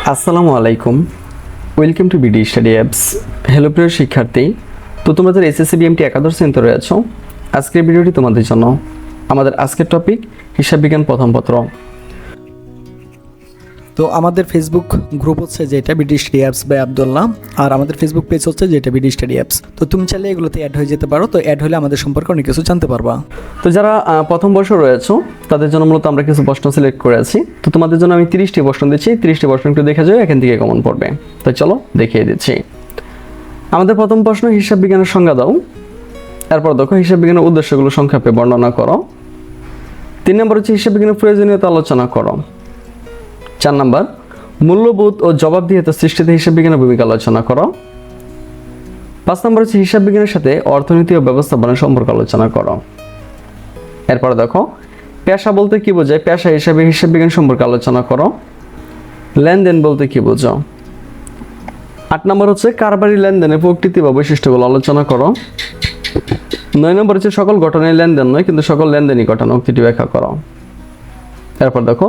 আসসালামু আলাইকুম, welcome to BD study apps. Hello প্রিয় শিক্ষার্থী, তো তোমাদের এসএসসি বিএমটি একাদশ শ্রেণীতে রয়েছো। আজকের ভিডিওটি তোমাদের জন্য। আমাদের আজকের টপিক হিসাব বিজ্ঞান প্রথম পত্র। তো আমাদের ফেসবুক গ্রুপ হচ্ছে যেটা BD study apps by Abdullah, আর আমাদের ফেসবুক পেজ হচ্ছে যেটা বিডি স্টাডি অ্যাপস। তো তুমি চাইলে এগুলোতে অ্যাড হয়ে যেতে পারো। তো অ্যাড হলে আমাদের সম্পর্কে অনেক কিছু জানতে পারবা। তো যারা প্রথম বর্ষ রয়েছো তাদের জন্য মূলত আমরা কিছু প্রশ্ন সিলেক্ট করে আছি। তো তোমাদের জন্য আমি 30টি প্রশ্ন দিচ্ছি, 30টি প্রশ্ন একটু দেখে যাও, এখান থেকে কমন পড়বে। তো চলো দেখিয়ে দিচ্ছি। আমাদের প্রথম প্রশ্ন, হিসাব বিজ্ঞানের সংজ্ঞা দাও। এরপর দেখো হিসাব বিজ্ঞানের উদ্দেশ্যগুলো সংক্ষেপে বর্ণনা করো। 3 নম্বর হচ্ছে হিসাব বিজ্ঞানের প্রয়োজনীয়তা আলোচনা করো। 4 নম্বর, মূল্যবোধ ও জবাবদিহিতা সৃষ্টিতে হিসাব বিজ্ঞানের ভূমিকা আলোচনা করো। 5 নম্বর হচ্ছে হিসাব বিজ্ঞানের সাথে অর্থনীতি ও ব্যবস্থাপনার সম্পর্ক আলোচনা করো। এরপর দেখো পেশা বলতে কি বোঝায়, পেশা হিসাবে হিসাব বিজ্ঞান সম্পর্কে আলোচনা করো। লেনদেন বলতে কি বোঝো। 8 নম্বর হচ্ছে কারবারি লেনদেনের প্রকৃতি বা বৈশিষ্ট্যগুলো আলোচনা করো। 9 নম্বর হচ্ছে সকল ঘটনায় লেনদেন নয় কিন্তু সকল লেনদেনই ঘটনা, উক্তিটি ব্যাখ্যা করো। এরপর দেখো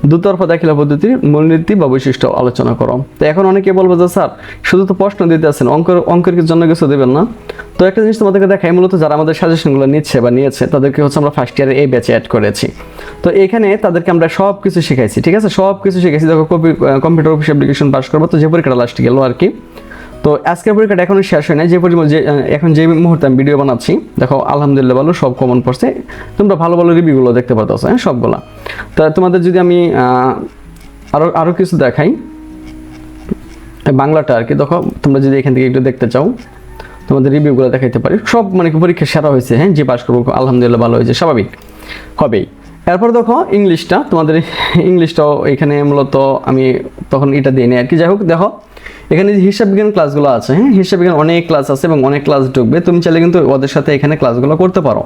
দুতরফা দাখিলা পদ্ধতির মূলনীতি বা বৈশিষ্ট্য আলোচনা করো। তো এখন অনেকে বলবো যে স্যার শুধু তো প্রশ্ন দিতে আছেন, অঙ্কের জন্য কিছু দেবেন না। তো একটা জিনিস তোমাদেরকে দেখাই, মূলত যারা আমাদের সাজেশনগুলো নিচ্ছে বা নিয়েছে তাদেরকে হচ্ছে আমরা ফার্স্ট ইয়ারে এই ব্যাচে অ্যাড করেছি। তো এখানে তাদেরকে আমরা সব কিছু শিখাইছি, ঠিক আছে, সব কিছু শিখাইছি। দেখো কম্পিউটার অফিস অ্যাপ্লিকেশন পাস করবো, তো যে পরীক্ষাটা লাস্টে গেলো আর কি। তো আজকের পরীক্ষাটা এখনো শেষ হয় না, এখন যে মুহূর্তে আমি ভিডিও বানাচ্ছি, দেখো আলহামদুলিল্লাহ ভালো সব কমন পড়ছে। তোমরা ভালো ভালো রিভিউগুলো দেখতে পারতেছো, হ্যাঁ সবগুলা। তা তোমাদের যদি আমি আরো কিছু দেখাই বাংলাটা আর কি, দেখো তোমরা যদি এখান থেকে একটু দেখতে চাও তোমাদের রিভিউগুলো দেখাইতে পারি। সব মানে পরীক্ষা সেরা হয়েছে, হ্যাঁ যে পাস করবো আলহামদুলিল্লাহ ভালো হয়েছে, স্বাভাবিক হবেই। এরপর দেখো ইংলিশটা, তোমাদের ইংলিশটাও এখানে মূলত আমি তখন এটা দিই নি আর কি। যাই হোক দেখো এখানে যে হিসাব বিজ্ঞান ক্লাসগুলো আছে, হ্যাঁ হিসাব বিজ্ঞান অনেক ক্লাস আছে এবং অনেক ক্লাস ঢুকবে। তুমি চাইলে কিন্তু ওদের সাথে এখানে ক্লাসগুলো করতে পারো,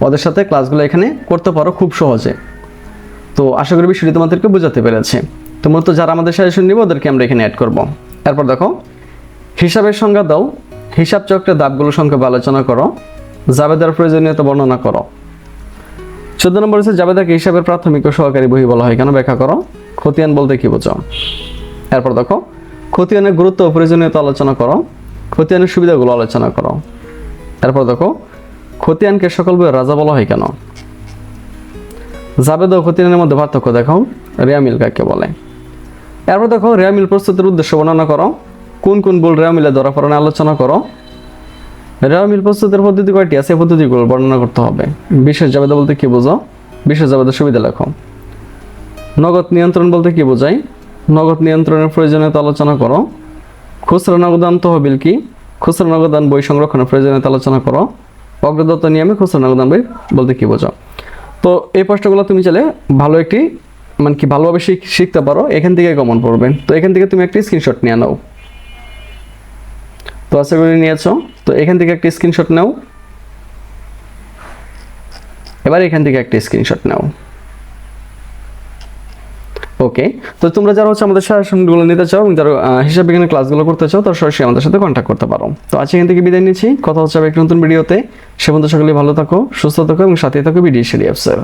ওদের সাথে ক্লাসগুলো এখানে করতে পারো খুব সহজে। তো আশা করি বিষয়টি তোমাদেরকে বোঝাতে পেরেছে। তো মূলত যারা আমাদের সাজেশন নিব ওদেরকে আমরা এখানে অ্যাড করব। এরপর দেখো হিসাবের সংজ্ঞা দাও। হিসাব চক্রের ধাপগুলো সংক্ষেপে আলোচনা করো। জাবেদার প্রয়োজনীয়তা বর্ণনা করো। 14 নম্বর হচ্ছে জাবেদাকে হিসাবের প্রাথমিক ও সহকারী বই বলা হয় কেন, ব্যাখ্যা করো। খতিয়ান বলতে কি বোঝো। এরপর দেখো খতিয়ানের গুরুত্ব ও প্রয়োজনীয়তা আলোচনা করো। খতিয়ানের সুবিধাগুলো আলোচনা করো। এরপর দেখো খতিয়ানকে সকল বইয়ের রাজা বলা হয় কেন। জাবেদা ও খতিয়ানের মধ্যে পার্থক্য দেখো। রেয়ামিল কাকে বলে। এরপর দেখো রেয়ামিল প্রস্তুতের উদ্দেশ্য বর্ণনা করো। কোন কোন ভুল রেয়ামিলে ধরা পড়ে আলোচনা করো। রেয়ামিল প্রস্তুতের পদ্ধতি কয়টি আছে, এই পদ্ধতিগুলো বর্ণনা করতে হবে। বিশেষ জাবেদা বলতে কি বোঝো, বিশেষ জাবেদার সুবিধা লেখো। নগদ নিয়ন্ত্রণ বলতে কি বোঝায়, নগদ নিয়ন্ত্রণের প্রয়োজনীয়তা আলোচনা করো। খুচরা নগদান তহবিল কি, খুচরা নগদান বই সংরক্ষণের প্রয়োজনীয়তা আলোচনা করো। অগ্রদত্ত নিয়মে খুচরা নগদান বই বলতে কি বোঝো। তো এই প্রশ্নগুলো তুমি চাইলে ভালো একটি মানে কি ভালোভাবে শিখতে পারো, এখান থেকে কমন পড়বে। তো এখান থেকে তুমি একটি স্ক্রিনশট নিয়ে নাও। তো আশা করি নিয়েছো। তো এখান থেকে একটি স্ক্রিনশট নাও, এবার এখান থেকে একটি স্ক্রিনশট নাও। ওকে, তো তোমরা যারা হচ্ছে আমাদের সাজেশনগুলো নিতে চাও এবং যারা হিসাব বিজ্ঞানের ক্লাসগুলো করতে চাও তারা সরাসরি আমাদের সাথে কন্ট্যাক্ট করতে পারো। তো আজকে এখান থেকে বিদায় নিচ্ছি, কথা হচ্ছে একটি নতুন ভিডিওতে। সে পর্যন্ত সকলেই ভালো থাকো, সুস্থ থাকো এবং সাথে থাকো বিডি স্টাডি অ্যাপসের।